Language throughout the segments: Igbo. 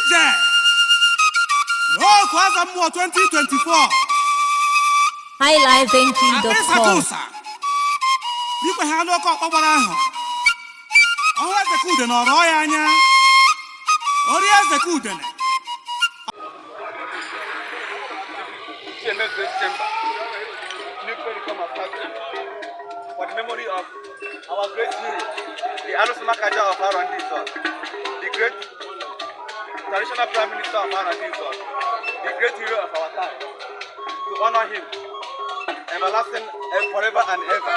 ije n'otu azọ mmụọ 2024 highlifeng.com. ikpe ha n'oke ọkpọgbara ahụ ọhụ eze Kude nọrọ ya anya ori eze Kudene for the memory of our great hero, the Alusma Kaja of Harandi Zone, the great traditional prime minister of Harandi Zone, the great hero of our time. To honor him, everlasting, forever and ever.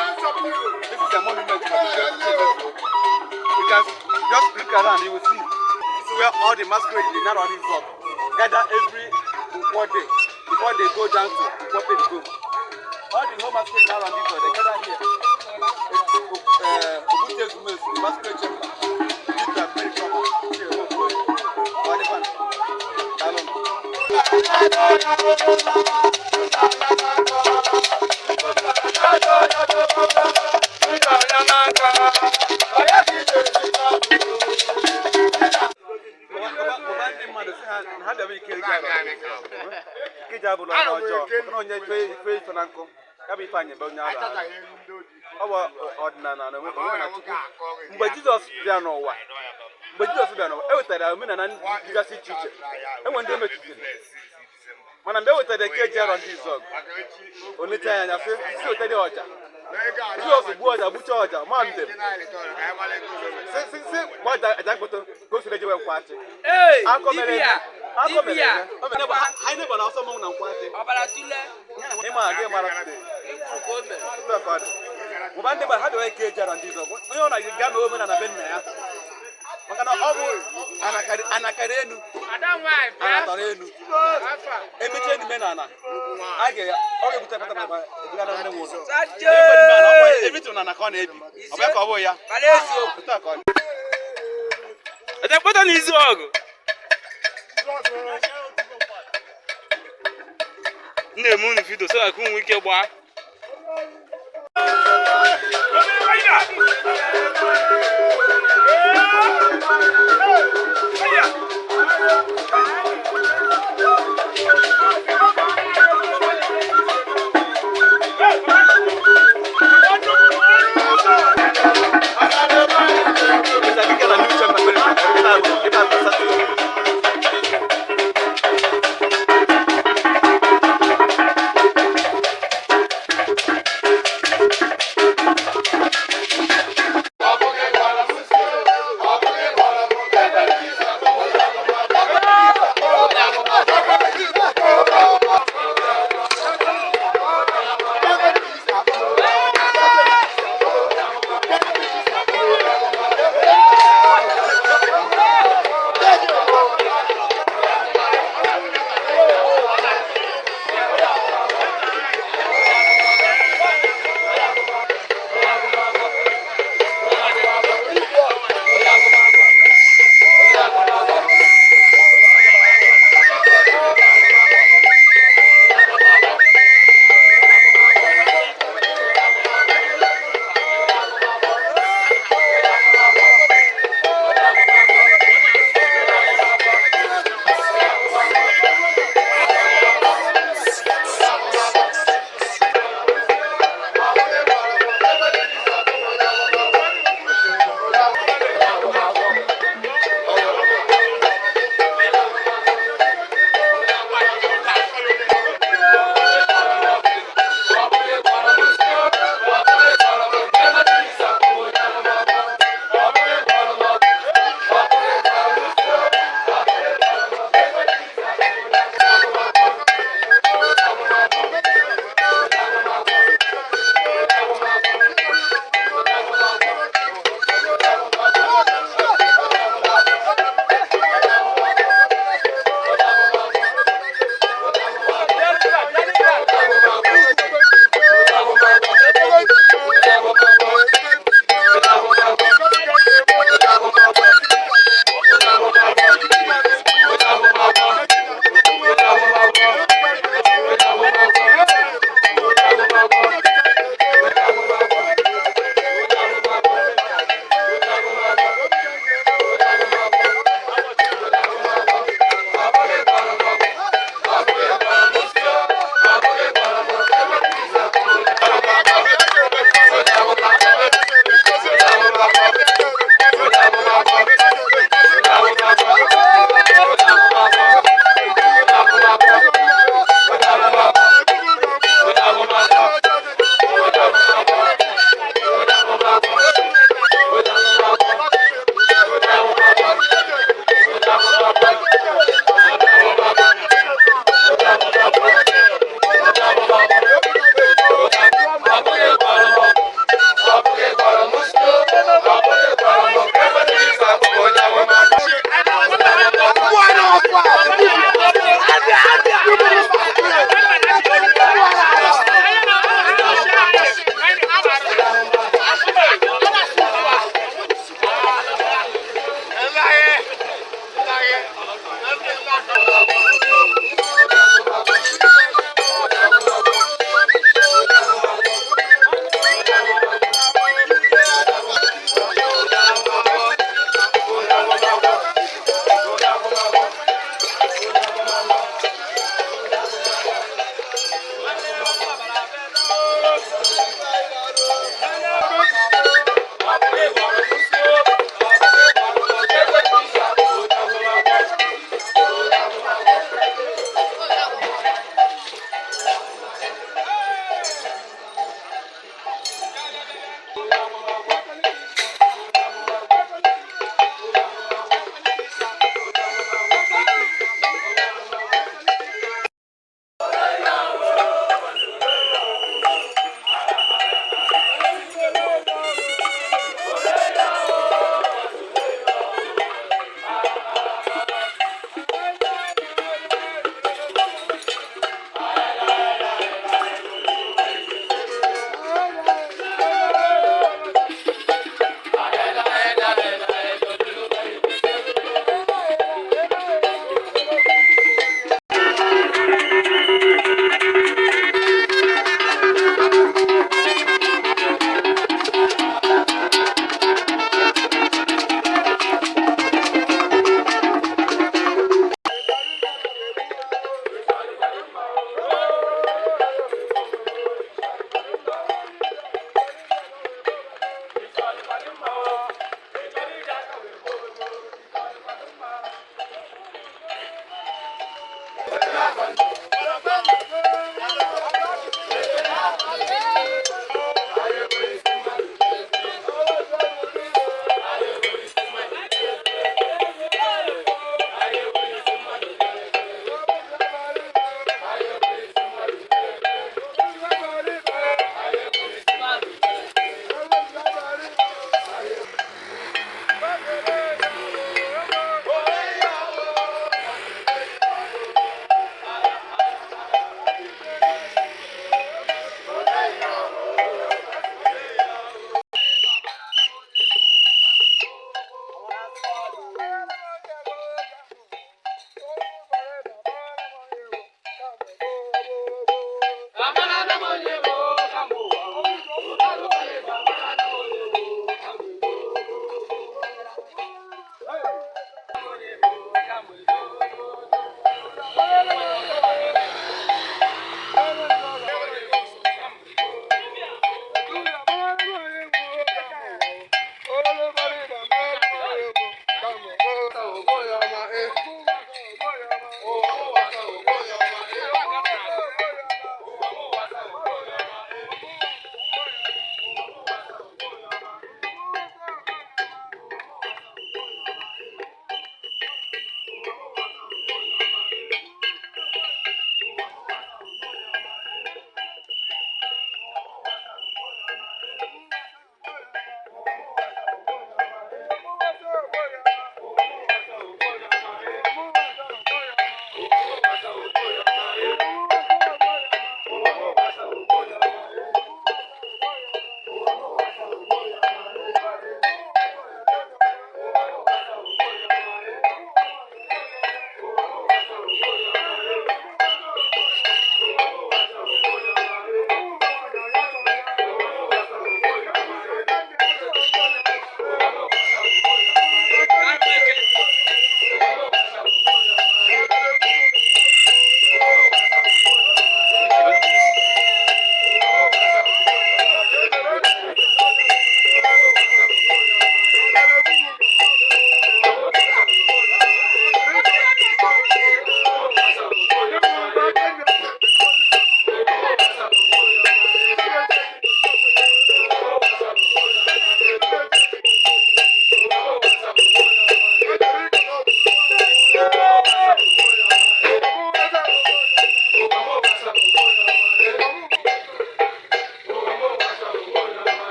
This is a monument for the great hero. You can just look around, you will see. This is where all the masquerade in Harandi Zone gather every 4 days before they go down to Poppet Go. All the whole masquerade around this one, they gather here. The masquerade chamber. This is very common. Mgbe Jizọs bịa n'ụwa e wetara omenala dịgasị iche iche enwe ndị metụtara mana mgbe e wetara keji arọ ndị izọg onete ya anya si wetara ọja Jizọs gbuo ọja gbucha ọja ma mbem si gba aja mkpụtụ ka o siri ejewe nkwachi akọ mere anyị nebara ọsọ mmanwụ na nkwachi ịma aga mara mụba ndị gbara ha bịawa keji arọ ndị izọg onye ọ na-aga na omenala be nna ya maka na ọ bụ anakara enu anatara enu emechie n'ime na ana ọ ga-ebute pata ma ebugara ndị nwe ụzọ ebitu na anaka ọ na-ebi ọ bụ ka ọ bụ ya Edekpọta n'izu ọgụ na-eme unu vidio so ka unu ike gbaa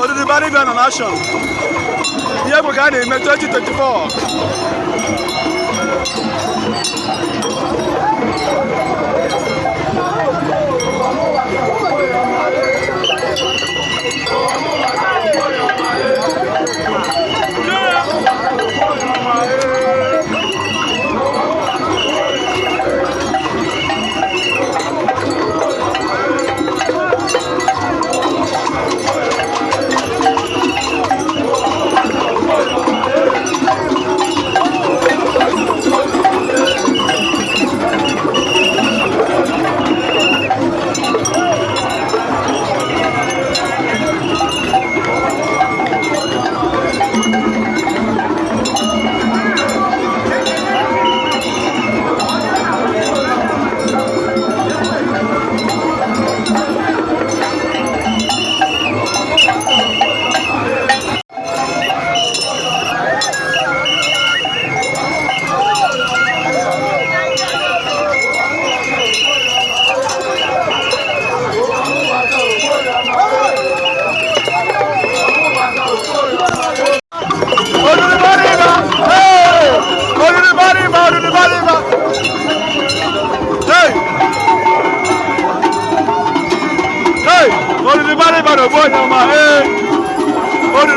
Odudubari bịa na nation ihe bụ ka a na-eme 2024 Oh,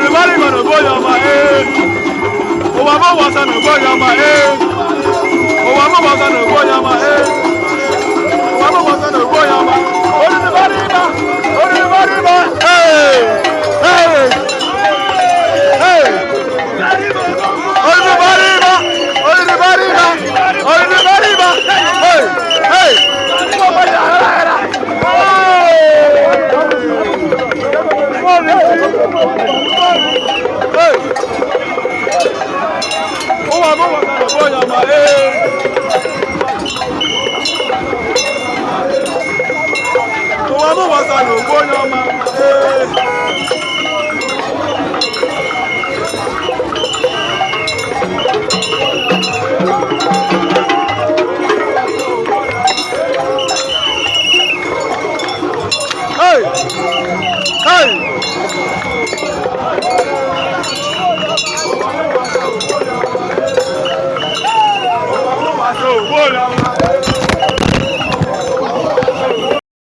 Everybody gonna go your my head. Oh, I'm a wassan go your my head. Oh, I'm a wassan go your my head. Oh, I'm a wassan go your my. Oh, everybody, oh, everybody, hey, hey, hey. Oh, everybody, oh, everybody, oh, everybody, hey, hey. Hey! Hey!